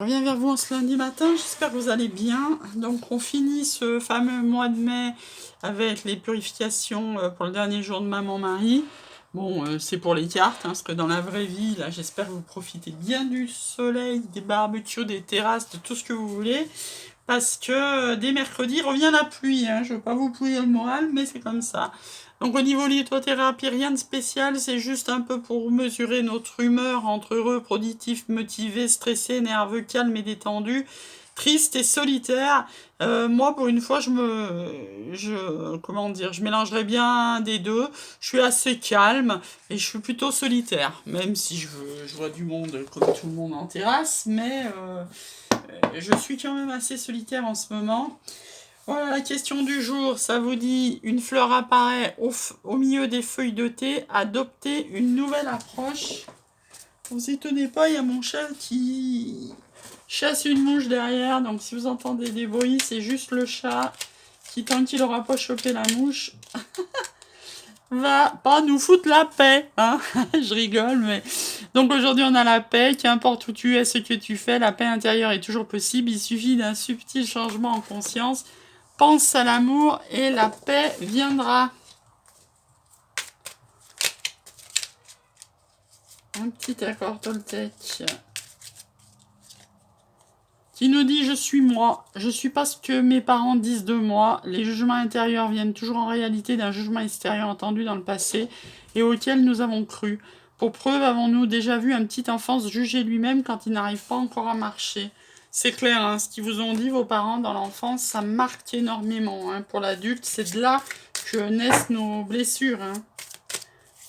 Je reviens vers vous en ce lundi matin, j'espère que vous allez bien. Donc on finit ce fameux mois de mai avec les purifications pour le dernier jour de Maman-Marie. Bon, c'est pour les cartes, hein, parce que dans la vraie vie, là, j'espère que vous profitez bien du soleil, des barbecues, des terrasses, de tout ce que vous voulez. Parce que dès mercredi revient la pluie, hein. Je ne veux pas vous pourrir le moral, mais c'est comme ça. Donc au niveau lithothérapie, rien de spécial, c'est juste un peu pour mesurer notre humeur entre heureux, productif, motivé, stressé, nerveux, calme et détendu, triste et solitaire. Moi, pour une fois, comment dire, je mélangerais bien des deux. Je suis assez calme et je suis plutôt solitaire, même si je vois du monde comme tout le monde en terrasse, mais je suis quand même assez solitaire en ce moment. Voilà la question du jour, ça vous dit une fleur apparaît au milieu des feuilles de thé, adoptez une nouvelle approche. Vous étonnez pas, il y a mon chat qui chasse une mouche derrière, donc si vous entendez des bruits, c'est juste le chat qui, tant qu'il n'aura pas chopé la mouche, va pas nous foutre la paix, hein. Je rigole, mais... Donc aujourd'hui on a la paix, qu'importe où tu es, ce que tu fais, la paix intérieure est toujours possible, il suffit d'un subtil changement en conscience. Pense à l'amour et la paix viendra. Un petit accord Toltec qui nous dit: je suis moi, je suis pas ce que mes parents disent de moi. Les jugements intérieurs viennent toujours en réalité d'un jugement extérieur entendu dans le passé et auquel nous avons cru. Pour preuve, avons-nous déjà vu un petit enfant se juger lui-même quand il n'arrive pas encore à marcher? C'est clair, hein, ce qu'ils vous ont dit vos parents dans l'enfance, ça marque énormément. Hein. Pour l'adulte, c'est de là que naissent nos blessures, hein.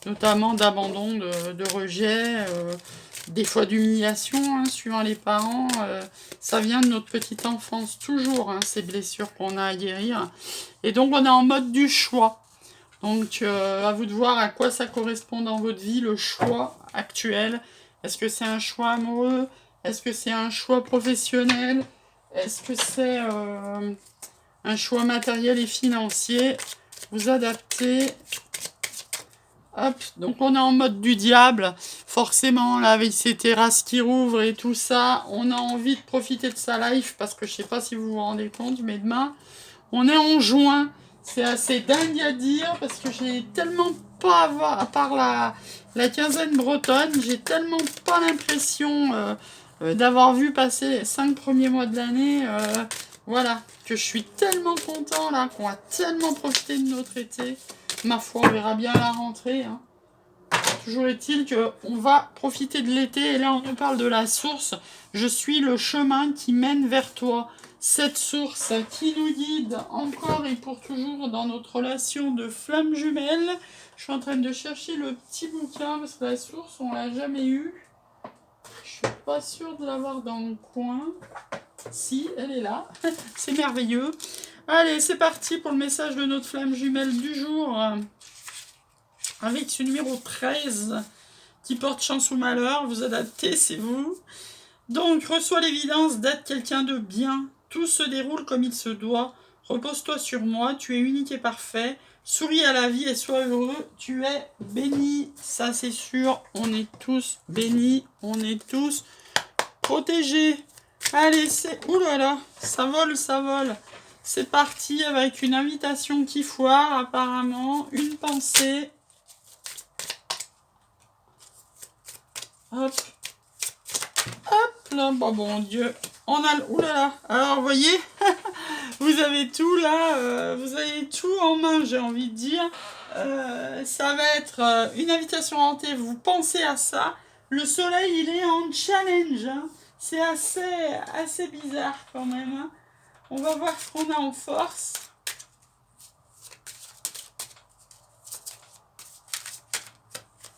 Notamment d'abandon, de rejet, des fois d'humiliation, hein, suivant les parents. Ça vient de notre petite enfance, toujours, hein, ces blessures qu'on a à guérir. Et donc, on est en mode du choix. Donc, à vous de voir à quoi ça correspond dans votre vie, le choix actuel. Est-ce que c'est un choix amoureux? Est-ce que c'est un choix professionnel? Est-ce que c'est un choix matériel et financier? Vous adaptez. Hop, donc on est en mode du diable. Forcément, là, avec ces terrasses qui rouvrent et tout ça, on a envie de profiter de sa life parce que je sais pas si vous vous rendez compte, mais demain, on est en juin. C'est assez dingue à dire parce que j'ai tellement pas à voir, à part la quinzaine bretonne, j'ai tellement pas l'impression d'avoir vu passer les 5 premiers mois de l'année. Voilà, que je suis tellement content là, qu'on va tellement profiter de notre été. Ma foi, on verra bien à la rentrée. Hein. Toujours est-il qu'on va profiter de l'été et là on nous parle de la source. Je suis le chemin qui mène vers toi. Cette source qui nous guide encore et pour toujours dans notre relation de flamme jumelle. Je suis en train de chercher le petit bouquin parce que la source on l'a jamais eu. Je suis pas sûre de l'avoir dans le coin. Si, elle est là. C'est merveilleux. Allez, c'est parti pour le message de notre flamme jumelle du jour. Avec ce numéro 13 qui porte chance ou malheur, vous adaptez, c'est vous. Donc, reçois l'évidence d'être quelqu'un de bien. Tout se déroule comme il se doit. Repose-toi sur moi, tu es unique et parfait. Souris à la vie et sois heureux. Tu es béni, ça c'est sûr. On est tous bénis, on est tous protégés. Allez, c'est... Ouh là là, ça vole, ça vole. C'est parti avec une invitation qui foire, apparemment. Une pensée. Hop. Hop là, oh bon Dieu. On a... Ouh là là. Alors, vous voyez, vous avez tout là, vous avez tout en main, j'ai envie de dire. Ça va être une invitation hantée, vous pensez à ça. Le soleil, il est en challenge. Hein. C'est assez bizarre quand même. Hein. On va voir ce qu'on a en force.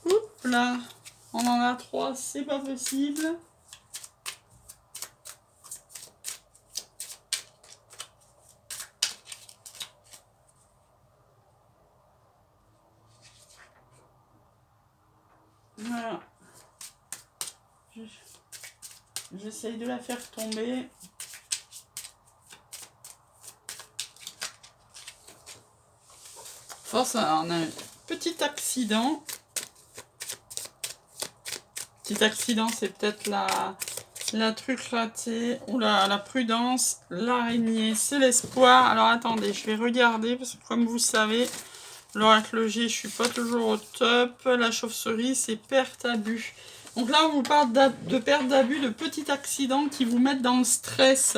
Oups là. On en a 3, c'est pas possible. Voilà. J'essaye de la faire tomber. Force, on a un petit accident. Petit accident, c'est peut-être La truc ratée, oula, la prudence, l'araignée, c'est l'espoir. Alors attendez, je vais regarder, parce que comme vous savez, l'oracle G, je suis pas toujours au top. La chauve-souris, c'est perte abus. Donc là, on vous parle de perte d'abus, de petits accidents qui vous mettent dans le stress.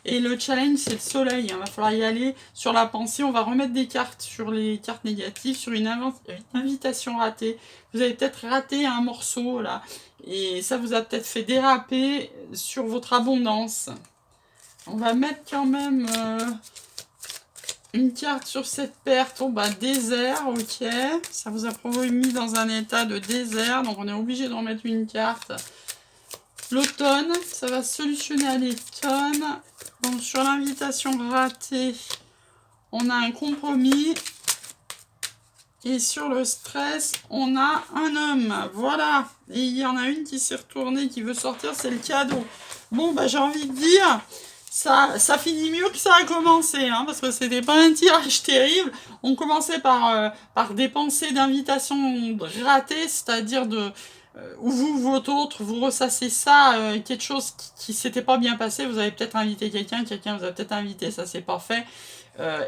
Et le challenge, c'est le soleil. Il va falloir y aller sur la pensée. On va remettre des cartes sur les cartes négatives, sur une invitation ratée. Vous avez peut-être raté un morceau, là. Et ça vous a peut-être fait déraper sur votre abondance. On va mettre quand même une carte sur cette perte. Bon, bah, désert, ok. Ça vous a mis dans un état de désert. Donc, on est obligé d'en mettre une carte. L'automne, ça va solutionner à l'automne. Donc, sur l'invitation ratée, on a un compromis. Et sur le stress, on a un homme. Voilà. Et il y en a une qui s'est retournée, qui veut sortir, c'est le cadeau. Bon, bah j'ai envie de dire, ça finit mieux que ça a commencé, hein, parce que c'était pas un tirage terrible. On commençait par des pensées d'invitation ratées, c'est-à-dire où vous, votre autre, vous ressassez ça, quelque chose qui s'était pas bien passé. Vous avez peut-être invité quelqu'un vous a peut-être invité, ça c'est parfait.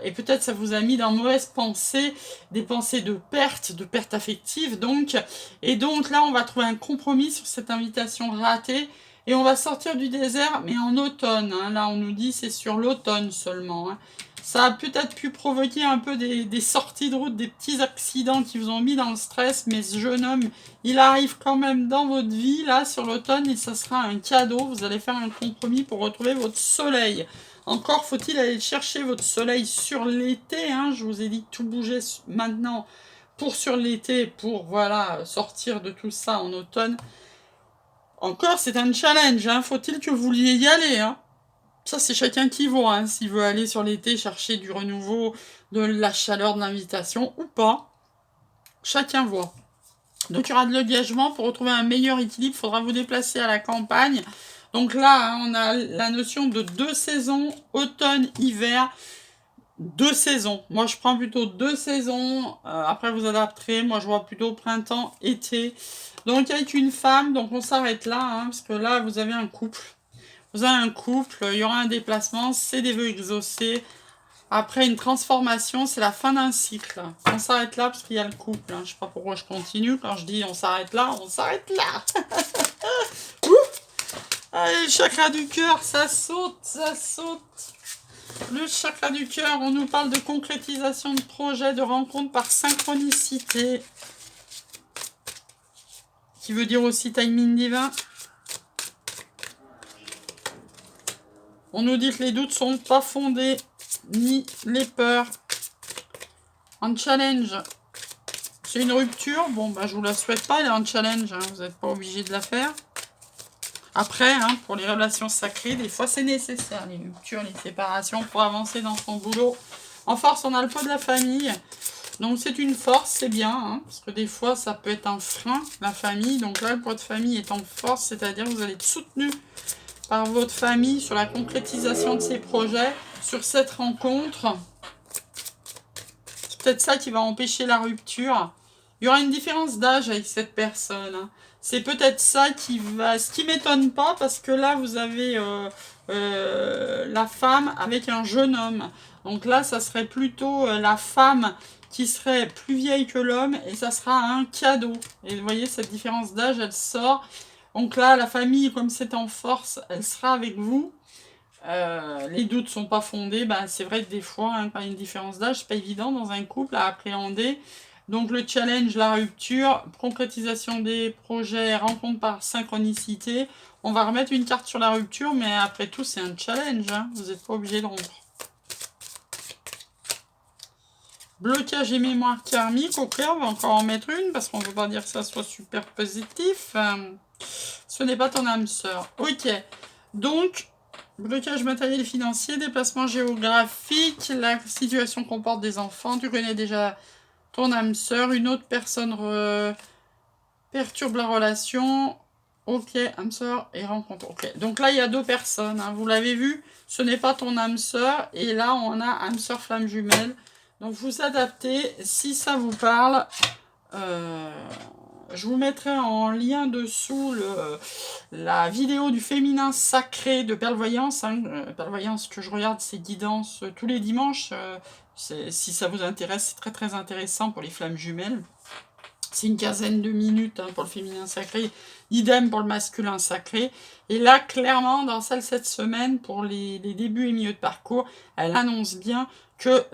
Et peut-être ça vous a mis dans mauvaises pensées, des pensées de perte affective, donc. Et donc là, on va trouver un compromis sur cette invitation ratée. Et on va sortir du désert, mais en automne. Hein. Là, on nous dit c'est sur l'automne seulement. Hein. Ça a peut-être pu provoquer un peu des sorties de route, des petits accidents qui vous ont mis dans le stress. Mais ce jeune homme, il arrive quand même dans votre vie, là, sur l'automne. Et ça sera un cadeau. Vous allez faire un compromis pour retrouver votre soleil. Encore faut-il aller chercher votre soleil sur l'été. Hein. Je vous ai dit que tout bougeait maintenant pour sur l'été, pour voilà sortir de tout ça en automne. Encore, c'est un challenge. Hein. Faut-il que vous vouliez y aller. Hein. Ça, c'est chacun qui voit. Hein. S'il veut aller sur l'été chercher du renouveau, de la chaleur, de l'invitation ou pas. Chacun voit. Donc, il y aura de l'engagement. Pour retrouver un meilleur équilibre, il faudra vous déplacer à la campagne. Donc là, hein, on a la notion de 2 saisons, automne, hiver, 2 saisons. Moi, je prends plutôt 2 saisons. Après, vous adapterez. Moi, je vois plutôt printemps, été. Donc, avec une femme, donc on s'arrête là, hein, parce que là, vous avez un couple. Vous avez un couple, il y aura un déplacement, c'est des vœux exaucés. Après une transformation, c'est la fin d'un cycle. On s'arrête là parce qu'il y a le couple. Hein. Je sais pas pourquoi je continue. Quand je dis on s'arrête là, on s'arrête là. Allez, le chakra du cœur, ça saute, ça saute. Le chakra du cœur, on nous parle de concrétisation de projets, de rencontres par synchronicité. Qui veut dire aussi timing divin. On nous dit que les doutes sont pas fondés, ni les peurs. En challenge, c'est une rupture. Bon, bah, je vous la souhaite pas, elle est en challenge. Hein. Vous n'êtes pas obligé de la faire. Après, hein, pour les relations sacrées, des fois c'est nécessaire, les ruptures, les séparations, pour avancer dans son boulot. En force, on a le poids de la famille. Donc c'est une force, c'est bien, hein, parce que des fois ça peut être un frein, la famille. Donc là, le poids de famille est en force, c'est-à-dire que vous allez être soutenu par votre famille sur la concrétisation de ces projets, sur cette rencontre. C'est peut-être ça qui va empêcher la rupture. Il y aura une différence d'âge avec cette personne. Hein. C'est peut-être ça qui va... Ce qui m'étonne pas, parce que là, vous avez la femme avec un jeune homme. Donc là, ça serait plutôt la femme qui serait plus vieille que l'homme, et ça sera un cadeau. Et vous voyez, cette différence d'âge, elle sort. Donc là, la famille, comme c'est en force, elle sera avec vous. Les doutes sont pas fondés. Ben, c'est vrai que des fois, hein, quand il y a une différence d'âge, c'est pas évident dans un couple à appréhender. Donc le challenge, la rupture, concrétisation des projets, rencontre par synchronicité. On va remettre une carte sur la rupture, mais après tout, c'est un challenge. Hein. Vous n'êtes pas obligé de rompre. Blocage et mémoire karmique, ok, on va encore en mettre une, parce qu'on ne veut pas dire que ça soit super positif. Ce n'est pas ton âme sœur. Ok, donc, blocage matériel et financier, déplacement géographique, la situation comporte des enfants, tu connais déjà ton âme sœur, une autre personne perturbe la relation. Ok, âme sœur et rencontre. Ok, donc là, il y a 2 personnes, hein, vous l'avez vu, ce n'est pas ton âme sœur, et là, on a âme sœur flamme jumelle. Donc vous adaptez, si ça vous parle, Je vous mettrai en lien dessous la vidéo du féminin sacré de Perle Voyance. Hein. Perle Voyance que je regarde ses guidances tous les dimanches. Si ça vous intéresse, c'est très très intéressant pour les flammes jumelles. C'est une quinzaine de minutes pour le féminin sacré, idem pour le masculin sacré. Et là, clairement, dans celle cette semaine, pour les débuts et milieux de parcours, elle annonce bien que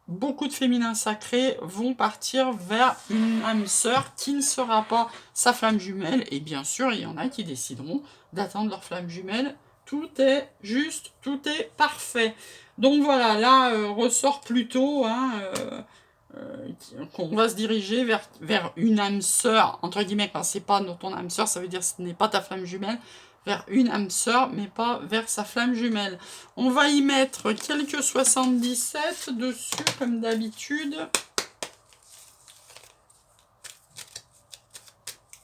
beaucoup de féminins sacrés vont partir vers une âme sœur qui ne sera pas sa flamme jumelle. Et bien sûr, il y en a qui décideront d'attendre leur flamme jumelle. Tout est juste, tout est parfait. Donc voilà, là, ressort plutôt... qu'on va se diriger vers une âme sœur, entre guillemets, quand c'est pas ton âme sœur, ça veut dire que ce n'est pas ta flamme jumelle, vers une âme sœur, mais pas vers sa flamme jumelle. On va y mettre quelques 77 dessus, comme d'habitude.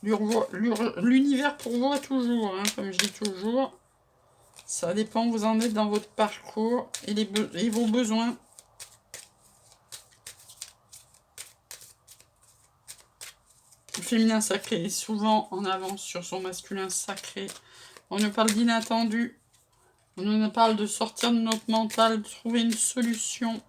L'univers pourvoit toujours, hein, comme je dis toujours. Ça dépend où vous en êtes dans votre parcours et vos besoins. Le féminin sacré est souvent en avance sur son masculin sacré. On nous parle d'inattendu. On nous parle de sortir de notre mental, de trouver une solution.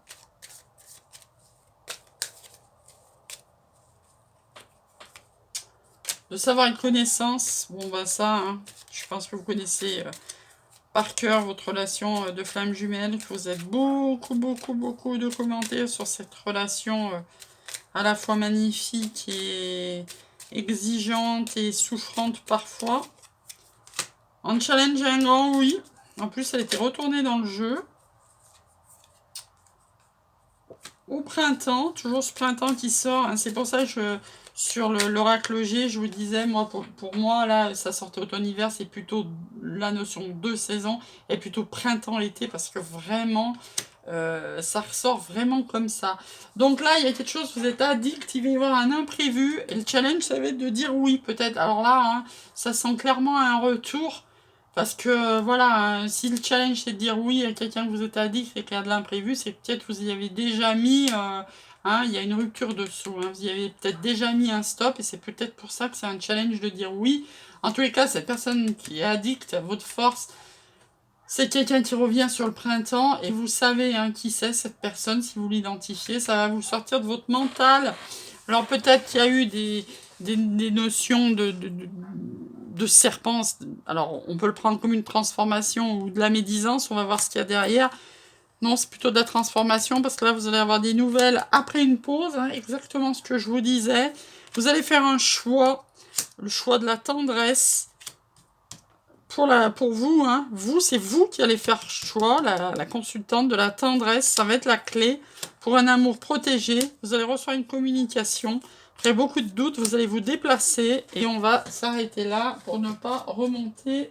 De savoir une connaissance. Bon, bah ça, hein, je pense que vous connaissez par cœur votre relation de flamme jumelle. Que vous êtes beaucoup de commentaires sur cette relation à la fois magnifique et exigeante et souffrante parfois. En challenge un grand oui. En plus, elle était retournée dans le jeu. Au printemps, toujours ce printemps qui sort. Hein, c'est pour ça que sur l'oracle G, je vous disais, moi, pour moi, là, ça sortait automne-hiver, c'est plutôt la notion de saison et plutôt printemps-été parce que vraiment... ça ressort vraiment comme ça. Donc là, il y a quelque chose, vous êtes addict, il va y avoir un imprévu, et le challenge, ça va être de dire oui, peut-être. Alors là, hein, ça sent clairement un retour, parce que, voilà, hein, si le challenge, c'est de dire oui à quelqu'un que vous êtes addict et qu'il y a de l'imprévu, c'est peut-être que vous y avez déjà mis, hein, il y a une rupture dessous, hein, vous y avez peut-être déjà mis un stop, et c'est peut-être pour ça que c'est un challenge de dire oui. En tous les cas, cette personne qui est addict à votre force, c'est quelqu'un qui revient sur le printemps et vous savez hein, qui c'est cette personne, si vous l'identifiez, ça va vous sortir de votre mental. Alors peut-être qu'il y a eu des notions de serpent, alors on peut le prendre comme une transformation ou de la médisance, on va voir ce qu'il y a derrière. Non, c'est plutôt de la transformation parce que là vous allez avoir des nouvelles après une pause, hein, exactement ce que je vous disais. Vous allez faire un choix, le choix de la tendresse. Pour vous, hein, c'est vous qui allez faire choix, la consultante de la tendresse, ça va être la clé pour un amour protégé. Vous allez recevoir une communication. Après beaucoup de doutes, vous allez vous déplacer et on va s'arrêter là pour ne pas remonter,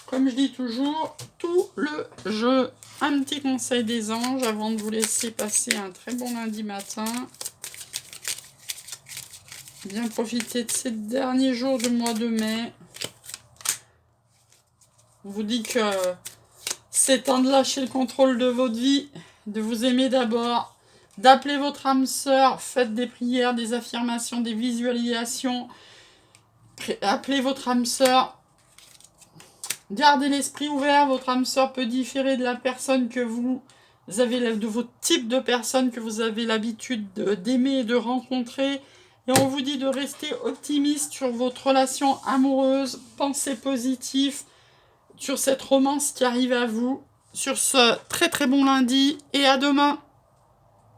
comme je dis toujours, tout le jeu. Un petit conseil des anges avant de vous laisser passer un très bon lundi matin. Bien profiter de ces derniers jours du mois de mai. On vous dit que c'est temps de lâcher le contrôle de votre vie, de vous aimer d'abord, d'appeler votre âme sœur, faites des prières, des affirmations, des visualisations, appelez votre âme sœur, gardez l'esprit ouvert, votre âme sœur peut différer de la personne que vous avez, de votre type de personne que vous avez l'habitude d'aimer et de rencontrer. Et on vous dit de rester optimiste sur votre relation amoureuse, pensez positif, sur cette romance qui arrive à vous, sur ce très très bon lundi, et à demain.